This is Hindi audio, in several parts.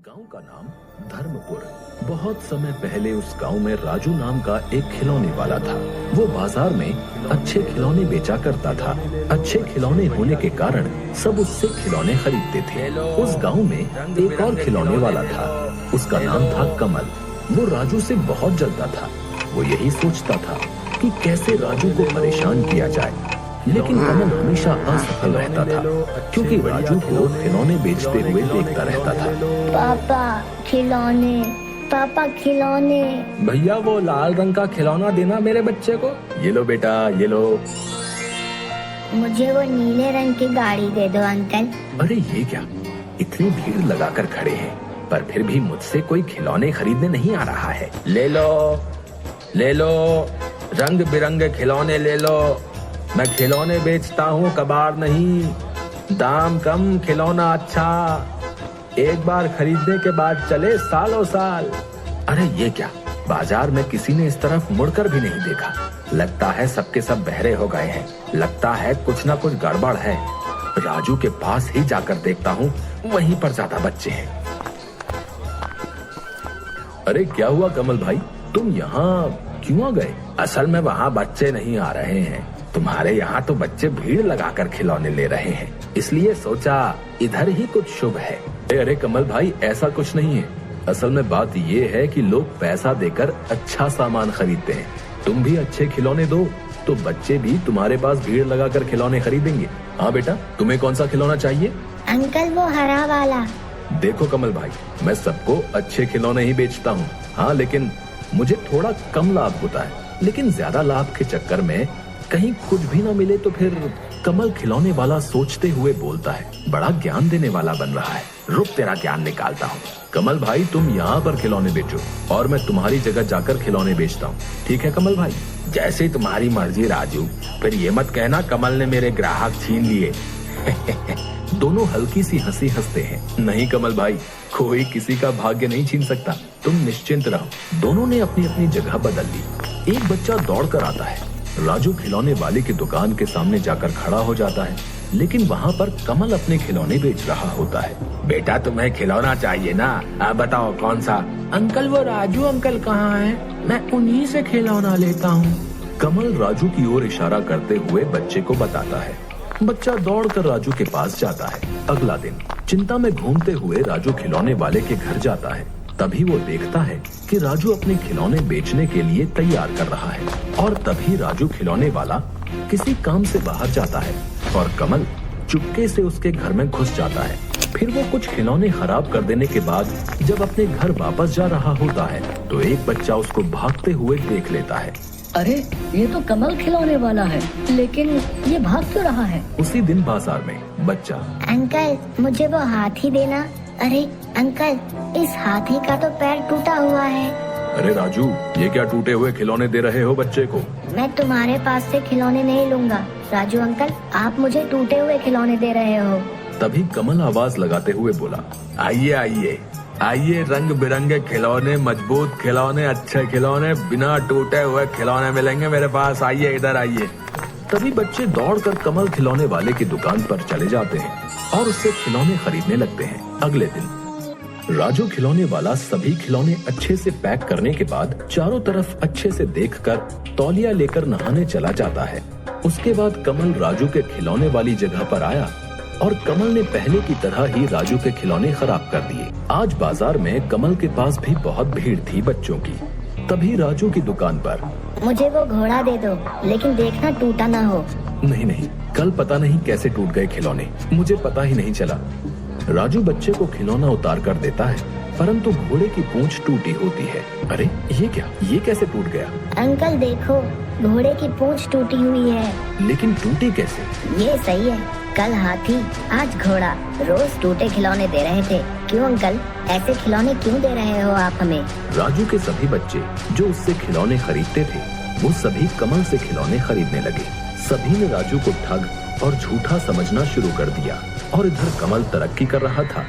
गांव का नाम धर्मपुर। बहुत समय पहले उस गांव में राजू नाम का एक खिलौने वाला था। वो बाजार में अच्छे खिलौने बेचा करता था। अच्छे खिलौने होने के कारण सब उससे खिलौने खरीदते थे। उस गांव में एक और खिलौने वाला था। उसका नाम था कमल। वो राजू से बहुत जलता था। वो यही सोचता था कि कैसे राजू को परेशान किया जाए, लेकिन कमल हमेशा असफल रहता था क्योंकि राजू को खिलौने बेचते हुए देखता रहता था। पापा खिलौने। भैया वो लाल रंग का खिलौना देना मेरे बच्चे को। ये लो बेटा, ये लो। मुझे वो नीले रंग की गाड़ी दे दो अंकल। अरे ये क्या, इतनी भीड़ लगाकर खड़े हैं पर फिर भी मुझसे कोई खिलौने खरीदने नहीं आ रहा है। ले लो, ले लो, रंग बिरंगे खिलौने ले लो। मैं खिलौने बेचता हूँ, कबाड़ नहीं। दाम कम, खिलौना अच्छा। एक बार खरीदने के बाद चले सालों साल। अरे ये क्या, बाजार में किसी ने इस तरफ मुड़कर भी नहीं देखा। लगता है सबके सब बहरे हो गए हैं। लगता है कुछ ना कुछ गड़बड़ है। राजू के पास ही जाकर देखता हूँ, वहीं पर ज्यादा बच्चे हैं। अरे क्या हुआ कमल भाई, तुम यहाँ क्यों आ गए? असल में वहाँ बच्चे नहीं आ रहे हैं। तुम्हारे यहाँ तो बच्चे भीड़ लगाकर खिलौने ले रहे हैं, इसलिए सोचा इधर ही कुछ शुभ है। अरे कमल भाई, ऐसा कुछ नहीं है। असल में बात ये है कि लोग पैसा देकर अच्छा सामान खरीदते हैं। तुम भी अच्छे खिलौने दो तो बच्चे भी तुम्हारे पास भीड़ लगाकर खिलौने खरीदेंगे। हाँ बेटा, तुम्हें कौन सा खिलौना चाहिए? अंकल वो हरा वाला। देखो कमल भाई, मैं सबको अच्छे खिलौने ही बेचता हूँ। हाँ, लेकिन मुझे थोड़ा कम लाभ होता है। लेकिन ज्यादा लाभ के चक्कर में कहीं कुछ भी न मिले तो फिर। कमल खिलौने वाला सोचते हुए बोलता है। बड़ा ज्ञान देने वाला बन रहा है। रुक, तेरा ज्ञान निकालता हूँ। कमल भाई, तुम यहाँ पर खिलौने बेचो और मैं तुम्हारी जगह जाकर खिलौने बेचता हूँ। ठीक है कमल भाई? जैसे तुम्हारी मर्जी राजू। फिर ये मत कहना कमल ने मेरे ग्राहक छीन लिए। दोनों हल्की सी हंसी हंसते हैं। नहीं कमल भाई, कोई किसी का भाग्य नहीं छीन सकता, तुम निश्चिंत रहो। दोनों ने अपनी अपनी जगह बदल ली। एक बच्चा दौड़ कर आता है। राजू खिलौने वाले की दुकान के सामने जाकर खड़ा हो जाता है, लेकिन वहाँ पर कमल अपने खिलौने बेच रहा होता है। बेटा, तुम्हें खिलौना चाहिए ना? आप बताओ कौन सा? अंकल वो राजू अंकल कहाँ है? मैं उन्हीं से खिलौना लेता हूँ। कमल राजू की ओर इशारा करते हुए बच्चे को बताता है। बच्चा दौड़कर राजू के पास जाता है। अगला दिन चिंता में घूमते हुए राजू खिलौने वाले के घर जाता है। तभी वो देखता है कि राजू अपने खिलौने बेचने के लिए तैयार कर रहा है। और तभी राजू खिलौने वाला किसी काम से बाहर जाता है और कमल चुपके से उसके घर में घुस जाता है। फिर वो कुछ खिलौने खराब कर देने के बाद जब अपने घर वापस जा रहा होता है तो एक बच्चा उसको भागते हुए देख लेता है। अरे ये तो कमल खिलौने वाला है, लेकिन ये भाग क्यों रहा है? उसी दिन बाजार में बच्चा, अंकल मुझे वो हाथी देना। अरे अंकल, इस हाथी का तो पैर टूटा हुआ है। अरे राजू, ये क्या टूटे हुए खिलौने दे रहे हो बच्चे को? मैं तुम्हारे पास से खिलौने नहीं लूंगा। राजू अंकल, आप मुझे टूटे हुए खिलौने दे रहे हो। तभी कमल आवाज लगाते हुए बोला, आइए आइए आइए, रंग बिरंगे खिलौने, मजबूत खिलौने, अच्छे खिलौने, बिना टूटे हुए खिलौने मिलेंगे मेरे पास। आइए, इधर आइए। तभी बच्चे दौड़कर कमल खिलौने वाले की दुकान पर चले जाते हैं और उससे खिलौने खरीदने लगते हैं। अगले दिन राजू खिलौने वाला सभी खिलौने अच्छे से पैक करने के बाद चारों तरफ अच्छे से देखकर तौलिया लेकर नहाने चला जाता है। उसके बाद कमल राजू के खिलौने वाली जगह पर आया और कमल ने पहले की तरह ही राजू के खिलौने खराब कर दिए। आज बाजार में कमल के पास भी बहुत भीड़ थी बच्चों की। तभी राजू की दुकान पर, मुझे वो घोड़ा दे दो, लेकिन देखना टूटा ना हो। नहीं नहीं, कल पता नहीं कैसे टूट गए खिलौने, मुझे पता ही नहीं चला। राजू बच्चे को खिलौना उतार कर देता है, परंतु घोड़े की पूंछ टूटी होती है। अरे ये क्या, ये कैसे टूट गया? अंकल देखो, घोड़े की पूंछ टूटी हुई है। लेकिन टूटी कैसे? ये सही है, कल हाथी आज घोड़ा, रोज टूटे खिलौने दे रहे थे। क्यों अंकल, ऐसे खिलौने क्यों दे रहे हो आप हमें? राजू के सभी बच्चे जो उससे खिलौने खरीदते थे वो सभी कमल से खिलौने खरीदने लगे। सभी ने राजू को ठग और झूठा समझना शुरू कर दिया और इधर कमल तरक्की कर रहा था।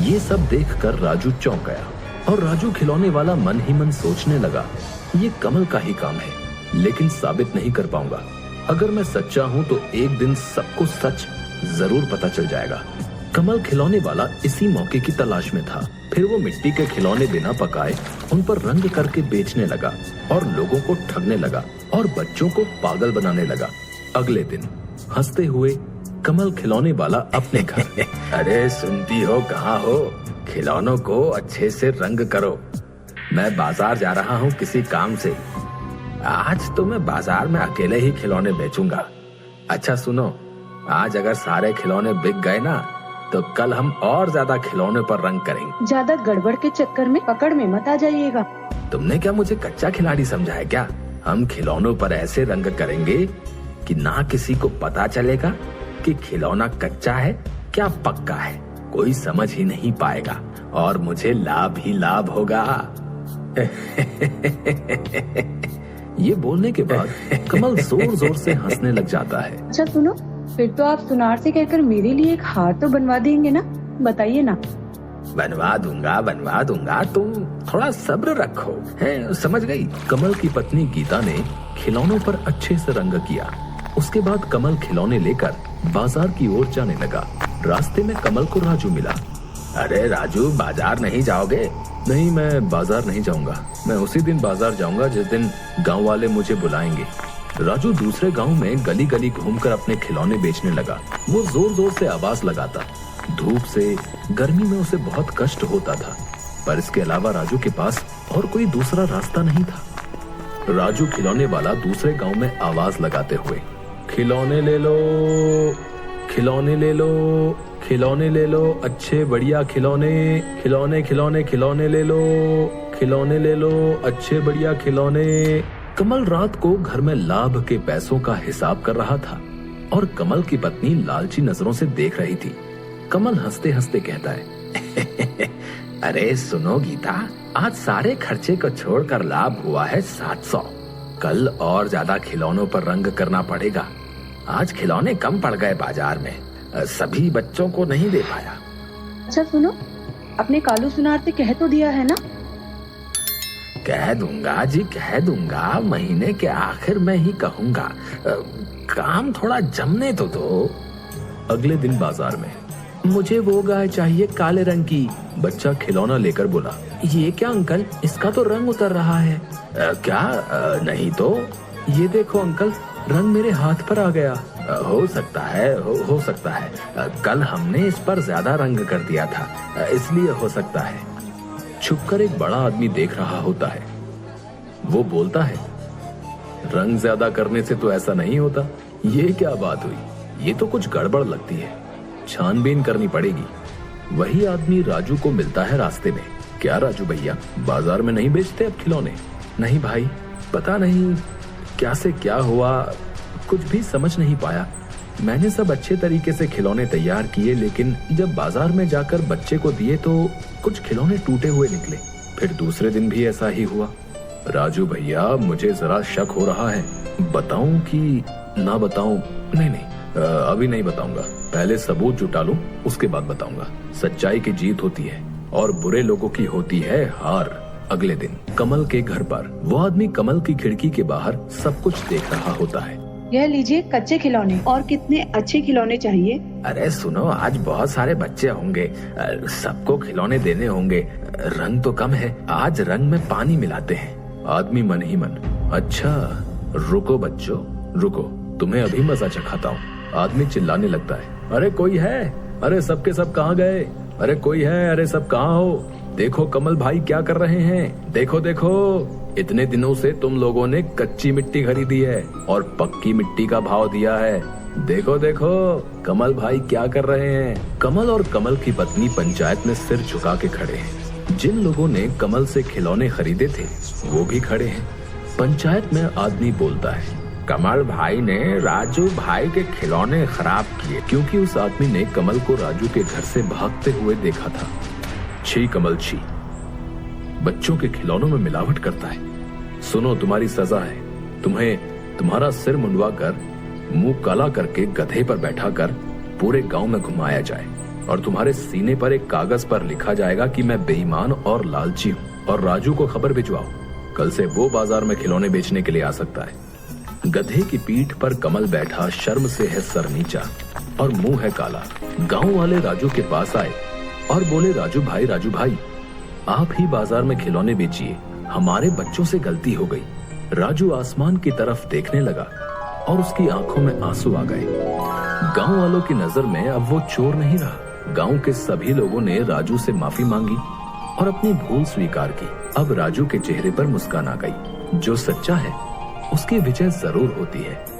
ये सब देखकर राजू चौंक गया और राजू खिलौने वाला मन ही मन सोचने लगा, ये कमल का ही काम है, लेकिन साबित नहीं कर पाऊंगा। अगर मैं सच्चा हूँ तो एक दिन सबको सच जरूर पता चल जाएगा। कमल खिलौने वाला इसी मौके की तलाश में था। फिर वो मिट्टी के खिलौने बिना पकाए उन पर रंग करके बेचने लगा और लोगों को ठगने लगा और बच्चों को पागल बनाने लगा। अगले दिन हंसते हुए कमल खिलौने वाला अपने घर अरे सुनती हो, कहाँ हो? खिलौनों को अच्छे से रंग करो। मैं बाजार जा रहा हूँ किसी काम से। आज तो मैं बाजार में अकेले ही खिलौने बेचूंगा। अच्छा सुनो, आज अगर सारे खिलौने बिक गए ना तो कल हम और ज्यादा खिलौने पर रंग करेंगे। ज्यादा गड़बड़ के चक्कर में पकड़ में मत आ जाइएगा। तुमने क्या मुझे कच्चा खिलाड़ी समझा है क्या? हम खिलौनों पर ऐसे रंग करेंगे कि ना किसी को पता चलेगा कि खिलौना कच्चा है क्या पक्का है। कोई समझ ही नहीं पाएगा और मुझे लाभ ही लाभ होगा। ये बोलने के बाद कमल जोर जोर से हंसने लग जाता है। अच्छा सुनो, फिर तो आप सुनार से कहकर मेरे लिए एक हार तो बनवा देंगे ना? बताइए ना। बनवा दूंगा, तुम थोड़ा सब्र रखो। है, समझ गई। कमल की पत्नी गीता ने खिलौनों पर अच्छे से रंग किया। उसके बाद कमल खिलौने लेकर बाजार की ओर जाने लगा। रास्ते में कमल को राजू मिला। अरे राजू, बाजार नहीं जाओगे? नहीं, मैं बाजार नहीं जाऊंगा। मैं उसी दिन बाजार जाऊंगा जिस दिन गांव वाले मुझे बुलाएंगे। राजू दूसरे गांव में गली गली घूमकर अपने खिलौने बेचने लगा। वो जोर जोर से आवाज लगाता। धूप से, गर्मी में उसे बहुत कष्ट होता था, पर इसके अलावा राजू के पास और कोई दूसरा रास्ता नहीं था। राजू खिलौने वाला दूसरे गांव में आवाज लगाते हुए, खिलौने ले लो, खिलौने ले लो, खिलौने ले लो, अच्छे बढ़िया खिलौने, खिलौने खिलौने खिलौने ले लो, खिलौने ले लो, अच्छे बढ़िया खिलौने। कमल रात को घर में लाभ के पैसों का हिसाब कर रहा था और कमल की पत्नी लालची नजरों से देख रही थी। कमल हंसते हंसते कहता है, अरे सुनो गीता, आज सारे खर्चे को छोड़कर लाभ हुआ है 700। कल और ज्यादा खिलौनों पर रंग करना पड़ेगा। आज खिलौने कम पड़ गए बाजार में, सभी बच्चों को नहीं दे पाया। अच्छा सुनो, अपने कालू सुनार से कह तो दिया है ना? कह दूंगा जी, कह दूंगा। महीने के आखिर में ही कहूंगा। काम थोड़ा जमने तो दो। अगले दिन बाजार में, मुझे वो गाय चाहिए काले रंग की। बच्चा खिलौना लेकर बोला, ये क्या अंकल, इसका तो रंग उतर रहा है। क्या? नहीं तो। ये देखो अंकल, रंग मेरे हाथ पर आ गया। हो सकता है, हो सकता है। कल हमने इस पर ज्यादा रंग कर दिया था, इसलिए हो सकता है। छुपकर एक बड़ा आदमी देख रहा होता है। वो बोलता है, रंग ज्यादा करने से तो ऐसा नहीं होता। ये क्या बात हुई? ये तो कुछ गड़बड़ लगती है, छानबीन करनी पड़ेगी। वही आदमी राजू को मिलता है रास्ते में। क्या राजू भैया, बाजार में नहीं बेचते अब खिलौने? नहीं भाई, पता नहीं क्या से क्या हुआ, कुछ भी समझ नहीं पाया। मैंने सब अच्छे तरीके से खिलौने तैयार किए, लेकिन जब बाजार में जाकर बच्चे को दिए तो कुछ खिलौने टूटे हुए निकले। फिर दूसरे दिन भी ऐसा ही हुआ। राजू भैया, मुझे जरा शक हो रहा है, बताऊं कि ना बताऊं? नहीं, अभी नहीं बताऊंगा। पहले सबूत जुटा लूं, उसके बाद बताऊंगा। सच्चाई की जीत होती है और बुरे लोगों की होती है हार। अगले दिन कमल के घर पर वो आदमी कमल की खिड़की के बाहर सब कुछ देख रहा होता है। यह लीजिए कच्चे खिलौने, और कितने अच्छे खिलौने चाहिए? अरे सुनो, आज बहुत सारे बच्चे होंगे, सबको खिलौने देने होंगे। रंग तो कम है, आज रंग में पानी मिलाते हैं। आदमी मन ही मन, अच्छा रुको बच्चों रुको, तुम्हें अभी मजा चखाता हूँ। आदमी चिल्लाने लगता है, अरे कोई है? अरे सबके सब कहाँ गए? अरे कोई है? अरे सब कहाँ हो? देखो कमल भाई क्या कर रहे हैं, देखो देखो। इतने दिनों से तुम लोगों ने कच्ची मिट्टी खरीदी है और पक्की मिट्टी का भाव दिया है। देखो देखो कमल भाई क्या कर रहे हैं। कमल और कमल की पत्नी पंचायत में सिर झुका के खड़े हैं। जिन लोगों ने कमल से खिलौने खरीदे थे वो भी खड़े हैं। पंचायत में आदमी बोलता है, कमल भाई ने राजू भाई के खिलौने खराब किए, क्योंकि उस आदमी ने कमल को राजू के घर से भागते हुए देखा था। छी कमल छी, बच्चों के खिलौनों में मिलावट करता है। सुनो, तुम्हारी सजा है। तुम्हें तुम्हारा सिर मुंडवा कर, मुंह काला करके गधे पर बैठाकर पूरे गांव में घुमाया जाए और तुम्हारे सीने पर एक कागज पर लिखा जाएगा कि मैं बेईमान और लालची हूँ। और राजू को खबर भिजवाओ, कल से वो बाजार में खिलौने बेचने के लिए आ सकता है। गधे की पीठ पर कमल बैठा शर्म से है सर नीचा और मुंह है काला। गांव वाले राजू के पास आए और बोले, राजू भाई आप ही बाजार में खिलौने बेचिए, हमारे बच्चों से गलती हो गई। राजू आसमान की तरफ देखने लगा और उसकी आंखों में आंसू आ गए। गांव वालों की नजर में अब वो चोर नहीं रहा। गांव के सभी लोगों ने राजू से माफी मांगी और अपनी भूल स्वीकार की। अब राजू के चेहरे पर मुस्कान आ गई। जो सच्चा है उसकी विजय जरूर होती है।